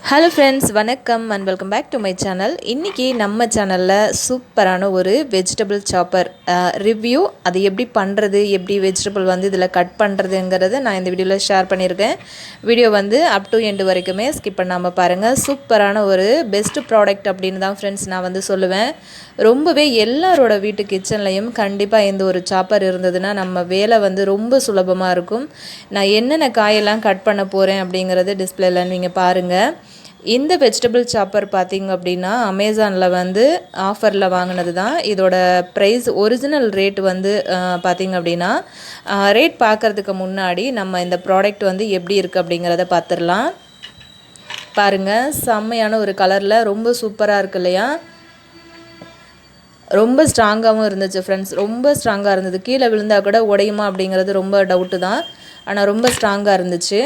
Hello friends, வணக்கம் and welcome back to my channel. இன்றைக்கி நம்ம சேனலில் சூப்பரான ஒரு வெஜிடபிள் சாப்பர் ரிவ்யூ, அது எப்படி பண்ணுறது, எப்படி வெஜிடபிள் வந்து இதில் கட் பண்ணுறதுங்கிறத நான் இந்த வீடியோவில் ஷேர் பண்ணியிருக்கேன். வீடியோ வந்து அப் டு எண்டு வரைக்குமே ஸ்கிப் பண்ணாமல் பாருங்கள். சூப்பரான ஒரு பெஸ்ட் ப்ராடக்ட் அப்படின்னு தான் ஃப்ரெண்ட்ஸ் நான் வந்து சொல்லுவேன். ரொம்பவே எல்லாரோட வீட்டு கிச்சன்லையும் கண்டிப்பாக இந்த ஒரு சாப்பர் இருந்ததுன்னா நம்ம வேலை வந்து ரொம்ப சுலபமாக இருக்கும். நான் என்னென்ன காயெல்லாம் கட் பண்ண போகிறேன் அப்படிங்கிறது டிஸ்பிளேல நீங்கள் பாருங்கள். இந்த வெஜிடபிள் சாப்பர் பார்த்திங்க அப்படின்னா அமேசானில் வந்து ஆஃபரில் வாங்கினது தான். இதோட ப்ரைஸ் ஒரிஜினல் ரேட் வந்து பார்த்திங்க அப்படின்னா ரேட் பார்க்குறதுக்கு முன்னாடி நம்ம இந்த ப்ராடக்ட் வந்து எப்படி இருக்குது அப்படிங்கிறத பார்த்துடலாம். பாருங்கள், செம்மையான ஒரு கலரில் ரொம்ப சூப்பராக இருக்கு இல்லையா? ரொம்ப ஸ்ட்ராங்காகவும் இருந்துச்சு ஃப்ரெண்ட்ஸ், ரொம்ப ஸ்ட்ராங்காக இருந்தது. கீழே விழுந்தால் கூட உடையுமா அப்படிங்கிறது ரொம்ப டவுட்டு தான், ஆனால் ரொம்ப ஸ்ட்ராங்காக இருந்துச்சு.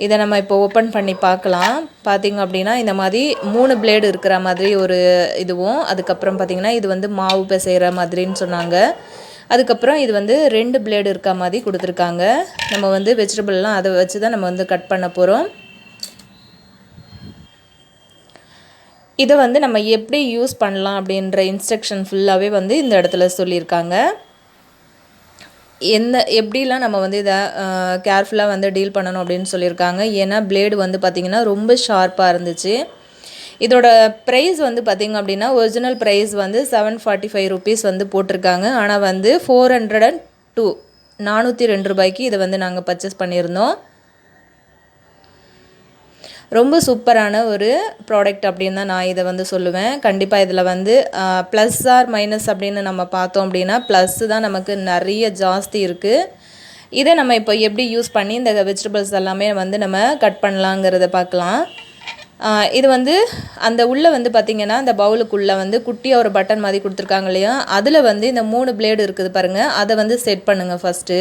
இதை நம்ம இப்போ ஓப்பன் பண்ணி பார்க்கலாம். பார்த்திங்க அப்படின்னா இந்த மாதிரி 3 பிளேடு இருக்கிற மாதிரி ஒரு இதுவும், அதுக்கப்புறம் பார்த்திங்கன்னா இது வந்து மாவு பிசைகிற மாதிரின்னு சொன்னாங்க. அதுக்கப்புறம் இது வந்து 2 பிளேடு இருக்க மாதிரி கொடுத்துருக்காங்க. நம்ம வந்து வெஜிடபிள்லாம் அதை வச்சு தான் நம்ம வந்து கட் பண்ண போகிறோம். இதை வந்து நம்ம எப்படி யூஸ் பண்ணலாம் அப்படின்ற இன்ஸ்ட்ரக்ஷன் ஃபுல்லாகவே வந்து இந்த இடத்துல சொல்லியிருக்காங்க. எப்படிலாம் நம்ம வந்து இதை கேர்ஃபுல்லாக வந்து டீல் பண்ணணும் அப்படின்னு சொல்லியிருக்காங்க. ஏன்னா பிளேடு வந்து பார்த்திங்கன்னா ரொம்ப ஷார்ப்பாக இருந்துச்சு. இதோட ப்ரைஸ் வந்து பார்த்திங்க அப்படின்னா ஒரிஜினல் ப்ரைஸ் வந்து 745 ருபீஸ் வந்து போட்டிருக்காங்க. ஆனால் வந்து 402 402 ரூபாய்க்கு இதை வந்து நாங்கள் பர்ச்சேஸ் பண்ணியிருந்தோம். ரொம்ப சூப்பரான ஒரு ப்ராடக்ட் அப்படின்னு தான் நான் இதை வந்து சொல்லுவேன். கண்டிப்பாக இதில் வந்து ப்ளஸ் ஆர் மைனஸ் அப்படின்னு நம்ம பார்த்தோம் அப்படின்னா ப்ளஸ்ஸு தான் நமக்கு நிறைய ஜாஸ்தி இருக்குது. இதை நம்ம இப்போ எப்படி யூஸ் பண்ணி இந்த வெஜிடபிள்ஸ் எல்லாமே வந்து நம்ம கட் பண்ணலாங்கிறத பார்க்கலாம். இது வந்து அந்த உள்ளே வந்து பார்த்திங்கன்னா அந்த பவுலுக்குள்ளே வந்து குட்டியாக ஒரு பட்டன் மாதிரி கொடுத்துருக்காங்க இல்லையா? அதில் வந்து இந்த 3 பிளேடு இருக்குது பாருங்கள், அதை வந்து செட் பண்ணுங்கள் ஃபஸ்ட்டு.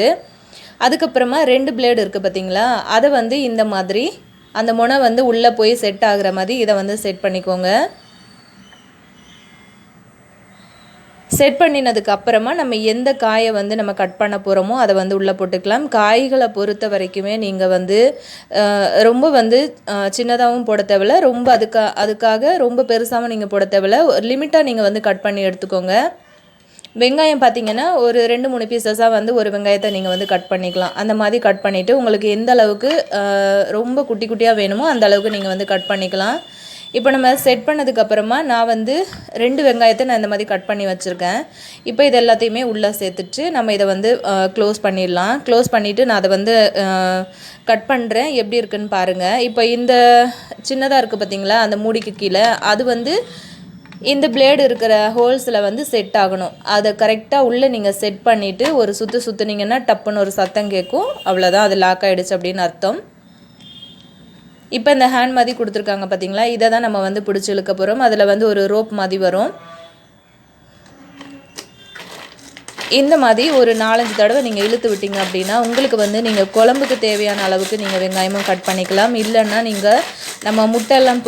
அதுக்கப்புறமா 2 பிளேடு இருக்குது பார்த்திங்களா? அதை வந்து இந்த மாதிரி அந்த முனை வந்து உள்ளே போய் செட் ஆகுற மாதிரி இதை வந்து செட் பண்ணிக்கோங்க. செட் பண்ணினதுக்கு அப்புறமா நம்ம எந்த காயை வந்து நம்ம கட் பண்ண போகிறோமோ அதை வந்து உள்ளே போட்டுக்கலாம். காய்களை பொறுத்த வரைக்குமே நீங்கள் வந்து ரொம்ப வந்து சின்னதாகவும் போட தேவையில்ல, ரொம்ப அதுக்காக ரொம்ப பெருசாகவும் நீங்கள் போட தேவையில்ல. லிமிட்டாக நீங்கள் வந்து கட் பண்ணி எடுத்துக்கோங்க. வெங்காயம் பார்த்திங்கன்னா ஒரு 2-3 பீசஸாக வந்து ஒரு வெங்காயத்தை நீங்கள் வந்து கட் பண்ணிக்கலாம். அந்த மாதிரி கட் பண்ணிவிட்டு உங்களுக்கு எந்த அளவுக்கு ரொம்ப குட்டி குட்டியாக வேணுமோ அந்த அளவுக்கு நீங்கள் வந்து கட் பண்ணிக்கலாம். இப்போ நம்ம செட் பண்ணதுக்கப்புறமா நான் வந்து 2 வெங்காயத்தை நான் இந்த மாதிரி கட் பண்ணி வச்சுருக்கேன். இப்போ இது எல்லாத்தையுமே உள்ளே சேர்த்துட்டு நம்ம இதை வந்து க்ளோஸ் பண்ணிடலாம். க்ளோஸ் பண்ணிவிட்டு நான் அதை வந்து கட் பண்ணுறேன். எப்படி இருக்குன்னு பாருங்கள். இப்போ இந்த சின்னதாக இருக்குது பார்த்திங்களா, அந்த மூடிக்கு கீழே அது வந்து இந்த பிளேடு இருக்கிற ஹோல்ஸில் வந்து செட் ஆகணும். அதை கரெக்டாக உள்ளே நீங்கள் செட் பண்ணிவிட்டு ஒரு சுற்றுனீங்கன்னா டப்புன்னு ஒரு சத்தம் கேட்கும். அவ்வளோதான், அது லாக் ஆகிடுச்சு அப்படின்னு அர்த்தம். இப்போ இந்த ஹேண்ட் மாதிரி கொடுத்துருக்காங்க பார்த்தீங்களா, இதை தான் நம்ம வந்து பிடிச்சி இழுக்க போகிறோம். அதில் வந்து ஒரு ரோப் மாதிரி வரும். இந்த மாதிரி ஒரு 4-5 தடவை நீங்கள் இழுத்து விட்டீங்க அப்படின்னா உங்களுக்கு வந்து நீங்கள் குழம்புக்கு தேவையான அளவுக்கு நீங்கள் வெங்காயமும் கட் பண்ணிக்கலாம். இல்லைன்னா நீங்கள் நம்ம முட்டையெல்லாம்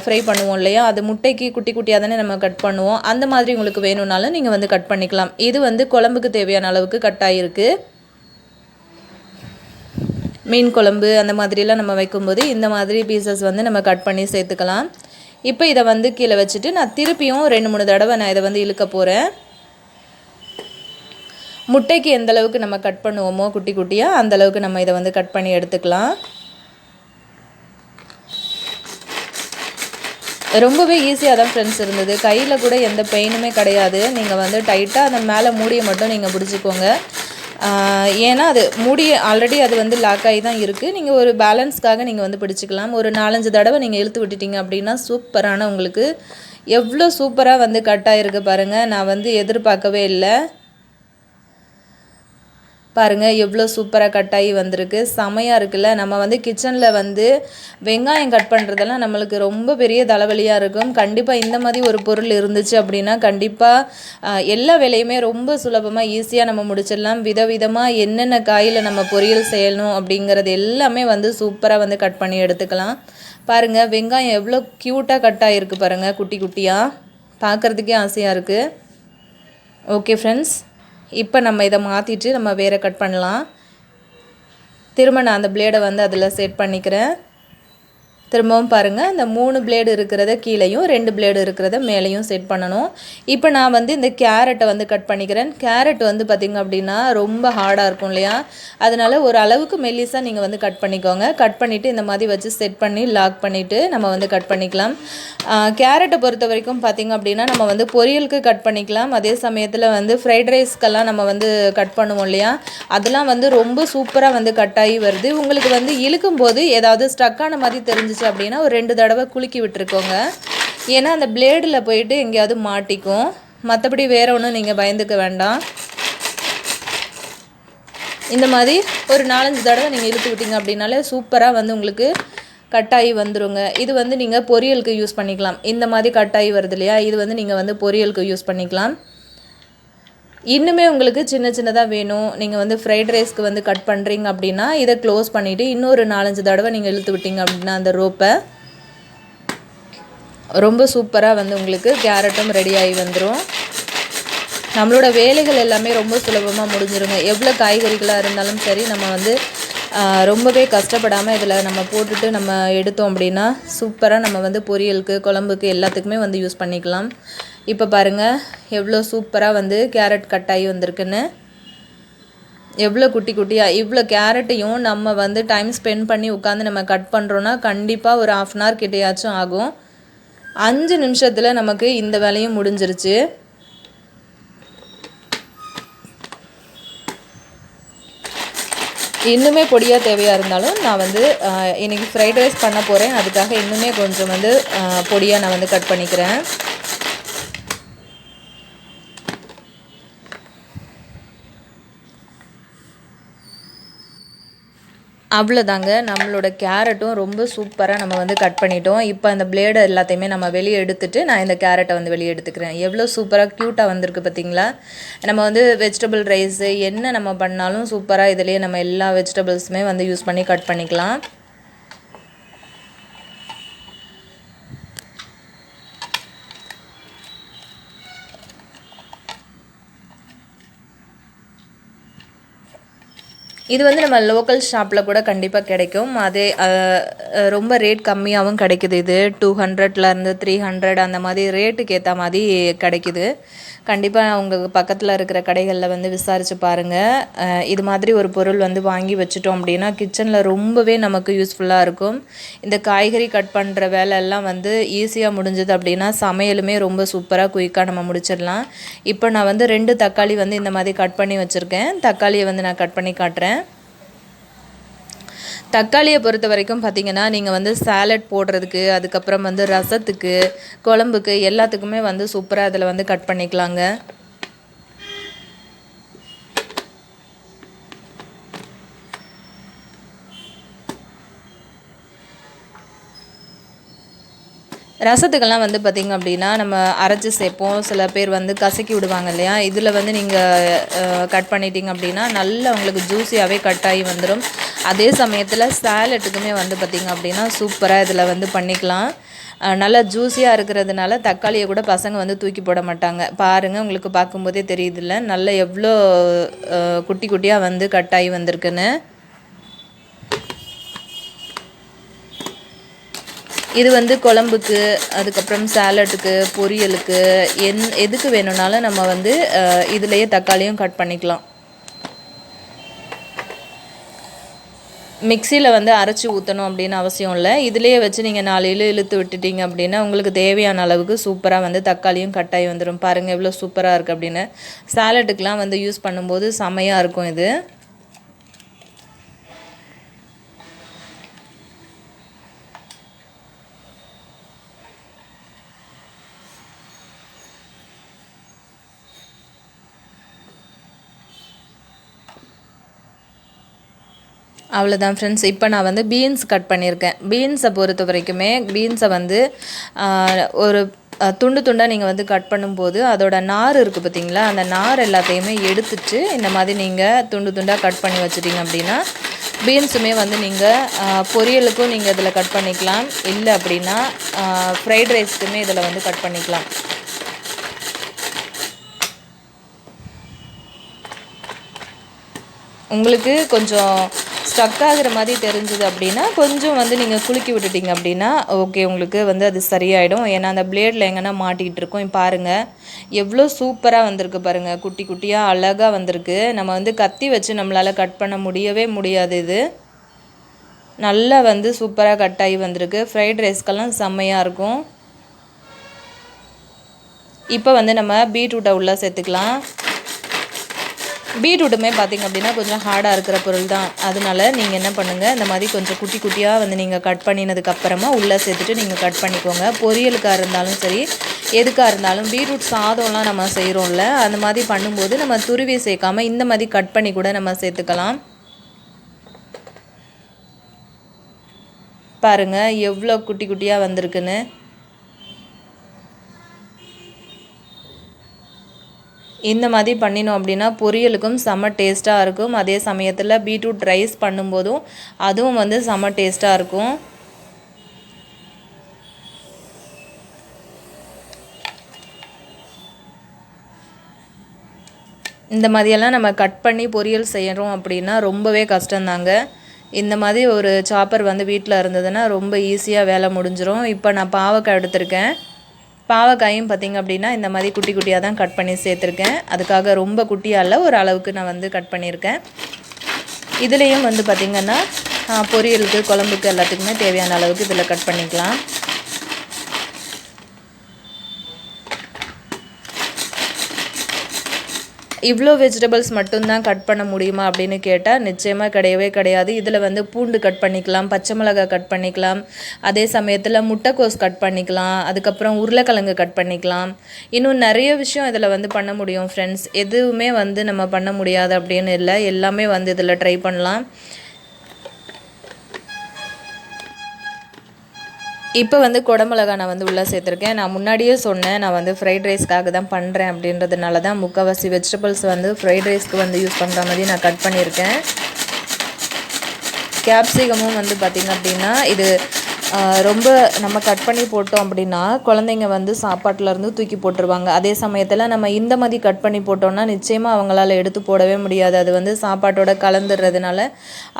ஃப்ரை பண்ணுவோம் இல்லையா, அது முட்டைக்கு குட்டி குட்டியாக தானே நம்ம கட் பண்ணுவோம். அந்த மாதிரி உங்களுக்கு வேணும்னாலும் நீங்கள் வந்து கட் பண்ணிக்கலாம். இது வந்து குழம்புக்கு தேவையான அளவுக்கு கட் ஆகிருக்கு. மீன் குழம்பு அந்த மாதிரிலாம் நம்ம வைக்கும்போது இந்த மாதிரி பீசஸ் வந்து நம்ம கட் பண்ணி சேர்த்துக்கலாம். இப்போ இதை வந்து கீழே வச்சுட்டு நான் திருப்பியும் 2-3 தடவை நான் இதை வந்து இழுக்க போகிறேன். முட்டைக்கு எந்த அளவுக்கு நம்ம கட் பண்ணுவோமோ குட்டி குட்டியாக அந்த அளவுக்கு நம்ம இதை வந்து கட் பண்ணி எடுத்துக்கலாம். ரொம்பவே ஈஸியாக தான் ஃப்ரெண்ட்ஸ் இருந்தது. கையில் கூட எந்த பெயினுமே கிடையாது. நீங்கள் வந்து டைட்டாக அந்த மேலே மூடியை மட்டும் நீங்கள் பிடிச்சிக்கோங்க. ஏன்னா அது மூடி ஆல்ரெடி அது வந்து லாக் ஆகி தான் இருக்குது. நீங்கள் ஒரு பேலன்ஸ்க்காக நீங்கள் வந்து பிடிச்சிக்கலாம். ஒரு 4-5 தடவை நீங்கள் இழுத்து விட்டுட்டீங்க அப்படின்னா சூப்பரான உங்களுக்கு எவ்வளோ சூப்பராக வந்து கட் ஆகிருக்கு பாருங்கள். நான் வந்து எதிர்பார்க்கவே இல்லை. பாருங்கள் எவ்வளோ சூப்பராக கட் ஆகி வந்திருக்கு. செமையாக இருக்குல்ல. நம்ம வந்து கிச்சனில் வந்து வெங்காயம் கட் பண்ணுறதெல்லாம் நம்மளுக்கு ரொம்ப பெரிய தலைவலியாக இருக்கும். கண்டிப்பாக இந்த மாதிரி ஒரு பொருள் இருந்துச்சு அப்படின்னா கண்டிப்பாக எல்லா வேலையுமே ரொம்ப சுலபமாக ஈஸியாக நம்ம முடிச்சிடலாம். விதவிதமாக என்னென்ன காயில் நம்ம பொரியல் செய்யணும் அப்படிங்கிறது எல்லாமே வந்து சூப்பராக வந்து கட் பண்ணி எடுத்துக்கலாம். பாருங்கள் வெங்காயம் எவ்வளோ க்யூட்டாக கட் ஆகிருக்கு பாருங்கள், குட்டி குட்டியாக பார்க்குறதுக்கே ஆசையாக இருக்குது. ஓகே ஃப்ரெண்ட்ஸ், இப்போ நம்ம இதை மாற்றிட்டு நம்ம வேறு கட் பண்ணலாம். திரும்ப நான் அந்த பிளேடை வந்து அதில் செட் பண்ணிக்கிறேன். திரும்பவும் பாருங்கள், அந்த 3 பிளேடு இருக்கிறத கீழேயும் 2 பிளேடு இருக்கிறத மேலேயும் செட் பண்ணணும். இப்போ நான் வந்து இந்த கேரட்டை வந்து கட் பண்ணிக்கிறேன். கேரட் வந்து பார்த்திங்க அப்படின்னா ரொம்ப ஹார்டாக இருக்கும் இல்லையா, அதனால் ஒரு அளவுக்கு மெல்லிஸாக நீங்கள் வந்து கட் பண்ணிக்கோங்க. கட் பண்ணிவிட்டு இந்த மாதிரி வச்சு செட் பண்ணி லாக் பண்ணிவிட்டு நம்ம வந்து கட் பண்ணிக்கலாம். கேரட்டை பொறுத்த வரைக்கும் பார்த்திங்க அப்படின்னா நம்ம வந்து பொரியலுக்கு கட் பண்ணிக்கலாம். அதே சமயத்தில் வந்து ஃப்ரைட் ரைஸ்க்கெல்லாம் நம்ம வந்து கட் பண்ணுவோம் இல்லையா, அதெல்லாம் வந்து ரொம்ப சூப்பராக வந்து கட் ஆகி வருது. உங்களுக்கு வந்து இழுக்கும்போது ஏதாவது ஸ்டக்கான மாதிரி தெரிஞ்சிச்சு அப்படின்னா ஒரு 2 தடவை குலுக்கி விட்டுருக்கோங்க. ஏன்னா அந்த பிளேடில் போயிட்டு எங்கேயாவது மாட்டிக்கும். மற்றபடி வேறு ஒன்றும் நீங்கள் பயந்துக்க வேண்டாம். இந்த மாதிரி ஒரு 4-5 தடவை நீங்கள் இழுத்து விட்டீங்க அப்படின்னாலே சூப்பராக வந்து உங்களுக்கு கட்டாயி வந்துருங்க. இது வந்து நீங்கள் பொரியலுக்கு யூஸ் பண்ணிக்கலாம். இந்த மாதிரி கட்டாயி வருது இல்லையா, இது வந்து நீங்கள் வந்து பொரியலுக்கு யூஸ் பண்ணிக்கலாம். இன்னுமே உங்களுக்கு சின்ன சின்னதாக வேணும், நீங்கள் வந்து ஃப்ரைட் ரைஸ்க்கு வந்து கட் பண்ணுறீங்க அப்படின்னா இதை க்ளோஸ் பண்ணிவிட்டு இன்னொரு 4-5 தடவை நீங்கள் இழுத்து விட்டீங்க அப்படின்னா அந்த ரோப்பை ரொம்ப சூப்பராக வந்து உங்களுக்கு கேரட்டும் ரெடி ஆகி வந்துடும். நம்மளோட வேலைகள் எல்லாமே ரொம்ப சுலபமாக முடிஞ்சிருங்க. எவ்வளோ காய்கறிகளாக இருந்தாலும் சரி, நம்ம வந்து ரொம்பவே கஷ்டப்படாமல் இதில் நம்ம போட்டுட்டு நம்ம எடுத்தோம் அப்படின்னா சூப்பராக நம்ம வந்து பொரியலுக்கு, குழம்புக்கு எல்லாத்துக்குமே வந்து யூஸ் பண்ணிக்கலாம். இப்போ பாருங்கள் எவ்வளோ சூப்பராக வந்து கேரட் கட் ஆகி வந்திருக்குன்னு. எவ்வளோ குட்டி குட்டியாக இவ்வளோ கேரட்டையும் நம்ம வந்து டைம் ஸ்பெண்ட் பண்ணி உட்காந்து நம்ம கட் பண்ணுறோன்னா கண்டிப்பாக ஒரு 1/2 hour கிட்டேயாச்சும் ஆகும். 5 நிமிஷத்தில் நமக்கு இந்த வேலையும் முடிஞ்சிருச்சு. இன்னுமே பொடியாக தேவையாக இருந்தாலும் நான் வந்து இன்றைக்கி ஃப்ரைட் ரைஸ் பண்ண போகிறேன். அதுக்காக இன்னுமே கொஞ்சம் வந்து பொடியாக நான் வந்து கட் பண்ணிக்கிறேன். அவ்வளோதாங்க, நம்மளோட கேரட்டும் ரொம்ப சூப்பராக நம்ம வந்து கட் பண்ணிட்டோம். இப்போ அந்த பிளேடு எல்லாத்தையுமே நம்ம வெளியே எடுத்துகிட்டு நான் இந்த கேரட்டை வந்து வெளியே எடுத்துக்கிறேன். எவ்வளோ சூப்பராக க்யூட்டாக வந்திருக்கு பார்த்திங்களா. நம்ம வந்து வெஜிடபிள் ரைஸு என்ன நம்ம பண்ணாலும் சூப்பராக இதிலேயே நம்ம எல்லா வெஜிடபிள்ஸுமே வந்து யூஸ் பண்ணி கட் பண்ணிக்கலாம். இது வந்து நம்ம லோக்கல் ஷாப்பில் கூட கண்டிப்பாக கிடைக்கும். அதே ரொம்ப ரேட் கம்மியாகவும் கிடைக்குது. இது 200லேருந்து 300 அந்த மாதிரி ரேட்டுக்கு ஏற்ற மாதிரி கிடைக்குது. கண்டிப்பாக உங்கள் பக்கத்தில் இருக்கிற கடைகளில் வந்து விசாரித்து பாருங்கள். இது மாதிரி ஒரு பொருள் வந்து வாங்கி வச்சுட்டோம் அப்படின்னா கிச்சனில் ரொம்பவே நமக்கு யூஸ்ஃபுல்லாக இருக்கும். இந்த காய்கறி கட் பண்ணுற வேலையெல்லாம் வந்து ஈஸியாக முடிஞ்சது அப்படின்னா சமையலுமே ரொம்ப சூப்பராக குயிக்காக நம்ம முடிச்சிடலாம். இப்போ நான் வந்து 2 தக்காளி வந்து இந்த மாதிரி கட் பண்ணி வச்சுருக்கேன். தக்காளியை வந்து நான் கட் பண்ணி காட்டுறேன். தக்காளியை பொறுத்த வரைக்கும் பார்த்திங்கன்னா நீங்கள் வந்து சாலட் போடுறதுக்கு, அதுக்கப்புறம் வந்து ரசத்துக்கு, குழம்புக்கு எல்லாத்துக்குமே வந்து சூப்பராக அதில் வந்து கட் பண்ணிக்கலாங்க. ரசத்துக்கெல்லாம் வந்து பார்த்திங்க அப்படின்னா நம்ம அரைச்சி சேர்ப்போம். சில பேர் வந்து கசக்கி விடுவாங்க இல்லையா, இதில் வந்து நீங்கள் கட் பண்ணிட்டீங்க அப்படின்னா நல்லா உங்களுக்கு ஜூஸியாகவே கட் ஆகி வந்துடும். அதே சமயத்தில் சாலட்டுக்குமே வந்து பார்த்திங்க அப்படின்னா சூப்பராக இதில் வந்து பண்ணிக்கலாம். நல்லா ஜூஸியாக இருக்கிறதுனால தக்காளியை கூட பசங்க வந்து தூக்கி போட மாட்டாங்க. பாருங்கள், உங்களுக்கு பார்க்கும்போதே தெரியுதுல்ல நல்லா எவ்வளோ குட்டி குட்டியாக வந்து கட் ஆகி வந்திருக்குன்னு. இது வந்து குழம்புக்கு, அதுக்கப்புறம் சாலட்டுக்கு, பொரியலுக்கு எதுக்கு வேணும்னாலும் நம்ம வந்து இதுலேயே தக்காளியும் கட் பண்ணிக்கலாம். மிக்சியில் வந்து அரைச்சி ஊற்றணும் அப்படின்னு அவசியம் இல்லை. இதிலேயே வச்சு நீங்கள் 4 இழுத்து விட்டுட்டீங்க அப்படின்னா உங்களுக்கு தேவையான அளவுக்கு சூப்பராக வந்து தக்காளியும் கட்டாயி வந்துடும். பாருங்கள் எவ்வளோ சூப்பராக இருக்குது அப்படின்னு. சாலட்டுக்கெலாம் வந்து யூஸ் பண்ணும்போது செமையாக இருக்கும் இது. அவ்வளோதான் ஃப்ரெண்ட்ஸ். இப்போ நான் வந்து பீன்ஸ் கட் பண்ணியிருக்கேன். பீன்ஸை பொறுத்த வரைக்குமே பீன்ஸை வந்து ஒரு துண்டு துண்டாக நீங்கள் வந்து கட் பண்ணும்போது அதோட நார் இருக்குது பார்த்திங்களா, அந்த நார் எல்லாத்தையுமே எடுத்துட்டு இந்த மாதிரி நீங்கள் துண்டு துண்டாக கட் பண்ணி வச்சுட்டிங்க அப்படின்னா பீன்ஸுமே வந்து நீங்கள் பொரியலுக்கும் நீங்கள் இதில் கட் பண்ணிக்கலாம். இல்லை அப்படின்னா ஃப்ரைட் ரைஸ்க்குமே இதில் வந்து கட் பண்ணிக்கலாம். உங்களுக்கு கொஞ்சம் ஸ்டக் ஆகிற மாதிரி தெரிஞ்சது அப்படின்னா கொஞ்சம் வந்து நீங்கள் குலுக்கி விட்டுட்டிங்க அப்படின்னா ஓகே, உங்களுக்கு வந்து அது சரியாயிடும். ஏன்னா அந்த பிளேடில் எங்கன்னா மாட்டிக்கிட்டு இருக்கும். பாருங்கள் எவ்வளோ சூப்பராக வந்திருக்கு பாருங்கள், குட்டி குட்டியாக அழகாக வந்திருக்கு. நம்ம வந்து கத்தி வச்சு நம்மளால் கட் பண்ண முடியவே முடியாது. இது நல்லா வந்து சூப்பராக கட் ஆகி வந்திருக்கு. ஃப்ரைட் ரைஸ்க்கெல்லாம் செம்மையாக இருக்கும். இப்போ வந்து நம்ம பீட்ரூட்டை உள்ளே சேர்த்துக்கலாம். பீட்ரூட்டுமே பார்த்திங்க அப்படின்னா கொஞ்சம் ஹார்டாக இருக்கிற பொருள் தான். அதனால நீங்கள் என்ன பண்ணுங்கள், இந்த மாதிரி கொஞ்சம் குட்டி குட்டியாக வந்து நீங்கள் கட் பண்ணினதுக்கப்புறமா உள்ளே சேர்த்துட்டு நீங்கள் கட் பண்ணிக்கோங்க. பொரியலுக்காக இருந்தாலும் சரி, எதுக்காக இருந்தாலும் பீட்ரூட் சாதம்லாம் நம்ம செய்கிறோம்ல, அந்த மாதிரி பண்ணும்போது நம்ம துருவி சேர்க்காமல் இந்த மாதிரி கட் பண்ணி கூட நம்ம சேர்த்துக்கலாம். பாருங்கள் எவ்வளோ குட்டி குட்டியாக வந்திருக்குன்னு. இந்த மாதிரி பண்ணினோம் அப்படின்னா பொரியலுக்கும் செம்ம டேஸ்ட்டாக இருக்கும். அதே சமயத்தில் பீட்ரூட் ரைஸ் பண்ணும்போதும் அதுவும் வந்து செம்ம டேஸ்ட்டாக இருக்கும். இந்த மாதிரியெல்லாம் நம்ம கட் பண்ணி பொரியல் செய்கிறோம் அப்படின்னா ரொம்பவே கஷ்டம்தாங்க. இந்த மாதிரி ஒரு சாப்பர் வந்து வீட்டில் இருந்ததுன்னா ரொம்ப ஈஸியாக வேலை முடிஞ்சிடும். இப்போ நான் பாவக்காய் எடுத்திருக்கேன். பாவக்காயும் பார்த்திங்க அப்படின்னா இந்த மாதிரி குட்டி குட்டியாக தான் கட் பண்ணி சேர்த்துருக்கேன். அதுக்காக ரொம்ப குட்டியாக இல்லை, ஒரு அளவுக்கு நான் வந்து கட் பண்ணியிருக்கேன். இதுலேயும் வந்து பார்த்திங்கன்னா பொரியலுக்கு குழம்புக்கு எல்லாத்துக்குமே தேவையான அளவுக்கு இதில் கட் பண்ணிக்கலாம். இவ்வளோ வெஜிடபிள்ஸ் மட்டும்தான் கட் பண்ண முடியுமா அப்படின்னு கேட்டால் நிச்சயமாக கிடையவே கிடையாது. இதில் வந்து பூண்டு கட் பண்ணிக்கலாம், பச்சை மிளகாய் கட் பண்ணிக்கலாம், அதே சமயத்தில் முட்டைக்கோஸ் கட் பண்ணிக்கலாம், அதுக்கப்புறம் உருளைக்கிழங்கு கட் பண்ணிக்கலாம். இன்னும் நிறைய விஷயம் இதில் வந்து பண்ண முடியும் ஃப்ரெண்ட்ஸ். எதுவுமே வந்து நம்ம பண்ண முடியாது அப்படின்னு இல்லை, எல்லாமே வந்து இதில் ட்ரை பண்ணலாம். இப்போ வந்து குடமிளகா நான் வந்து உள்ளே சேர்த்துருக்கேன். நான் முன்னாடியே சொன்னேன், நான் வந்து ஃப்ரைட் ரைஸ்க்காக தான் பண்ணுறேன் அப்படின்றதுனால தான் முக்கால்வாசி வெஜிடபிள்ஸ் வந்து ஃப்ரைட் ரைஸ்க்கு வந்து யூஸ் பண்ணுற மாதிரி நான் கட் பண்ணியிருக்கேன். கேப்சிகமும் வந்து பார்த்திங்க அப்படின்னா இது ரொம்ப நம்ம கட் பண்ணி போட்டோம் அப்படின்னா குழந்தைங்க வந்து சாப்பாட்டிலேருந்து தூக்கி போட்டுருவாங்க. அதே சமயத்தில் நம்ம இந்த மாதிரி கட் பண்ணி போட்டோம்னா நிச்சயமாக அவங்களால எடுத்து போடவே முடியாது. அது வந்து சாப்பாட்டோட கலந்துடுறதுனால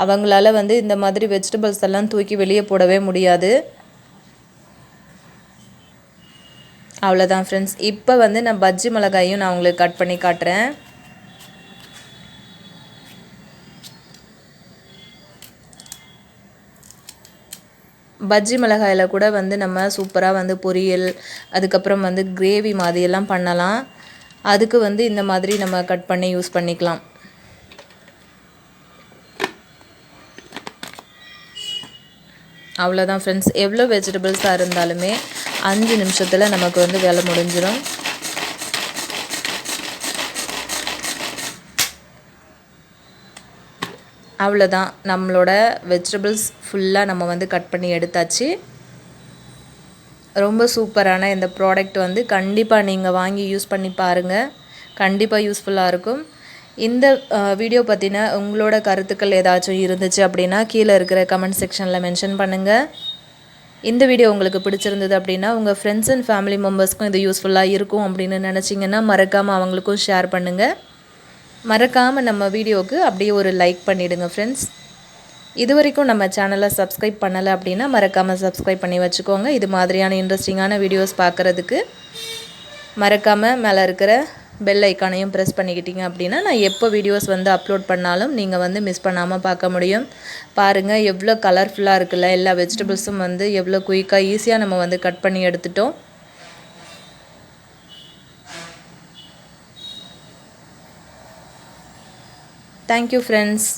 அவங்களால வந்து இந்த மாதிரி வெஜிடபிள்ஸ் எல்லாம் தூக்கி வெளியே போடவே முடியாது. அவ்வளோதான் ஃப்ரெண்ட்ஸ். இப்போ வந்து நான் பஜ்ஜி மிளகாயும் நான் உங்களுக்கு கட் பண்ணி காட்டுறேன். பஜ்ஜி மிளகாயில் கூட வந்து நம்ம சூப்பராக வந்து பொரியல், அதுக்கப்புறம் வந்து கிரேவி மாதிரியெல்லாம் பண்ணலாம். அதுக்கு வந்து இந்த மாதிரி நம்ம கட் பண்ணி யூஸ் பண்ணிக்கலாம். அவ்வளோதான் ஃப்ரெண்ட்ஸ். எவ்வளோ வெஜிடபிள்ஸாக இருந்தாலுமே 5 நிமிஷத்தில் நமக்கு வந்து வேலை முடிஞ்சிடும். அவ்வளோதான், நம்மளோட வெஜிடபிள்ஸ் ஃபுல்லாக நம்ம வந்து கட் பண்ணி எடுத்தாச்சு. ரொம்ப சூப்பரான இந்த ப்ராடக்ட் வந்து கண்டிப்பாக நீங்கள் வாங்கி யூஸ் பண்ணி பாருங்கள். கண்டிப்பாக யூஸ்ஃபுல்லாக இருக்கும். இந்த வீடியோ பற்றின உங்களோட கருத்துக்கள் ஏதாச்சும் இருந்துச்சு அப்படின்னா கீழே இருக்கிற கமெண்ட் செக்ஷனில் மென்ஷன் பண்ணுங்கள். இந்த வீடியோ உங்களுக்கு பிடிச்சிருந்தது அப்படின்னா உங்கள் ஃப்ரெண்ட்ஸ் அண்ட் ஃபேமிலி மெம்பர்ஸ்க்கும் இது யூஸ்ஃபுல்லாக இருக்கும் அப்படின்னு நினச்சிங்கன்னா மறக்காமல் அவங்களுக்கும் ஷேர் பண்ணுங்கள். மறக்காமல் நம்ம வீடியோவுக்கு அப்படியே ஒரு லைக் பண்ணிவிடுங்க ஃப்ரெண்ட்ஸ். இது வரைக்கும் நம்ம சேனலை சப்ஸ்கிரைப் பண்ணலை அப்படின்னா மறக்காமல் சப்ஸ்கிரைப் பண்ணி வச்சுக்கோங்க. இது மாதிரியான இன்ட்ரெஸ்டிங்கான வீடியோஸ் பார்க்குறதுக்கு மறக்காமல் மேலே இருக்கிற பெல் ஐக்கானையும் ப்ரெஸ் பண்ணிக்கிட்டீங்க அப்படின்னா நான் எப்போ வீடியோஸ் வந்து அப்லோட் பண்ணாலும் நீங்கள் வந்து மிஸ் பண்ணாமல் பார்க்க முடியும். பாருங்கள் எவ்வளோ கலர்ஃபுல்லாக இருக்குல்ல, எல்லா வெஜிடபிள்ஸும் வந்து எவ்வளோ குயிக்காக ஈஸியாக நம்ம வந்து கட் பண்ணி எடுத்துட்டோம். Thank you friends.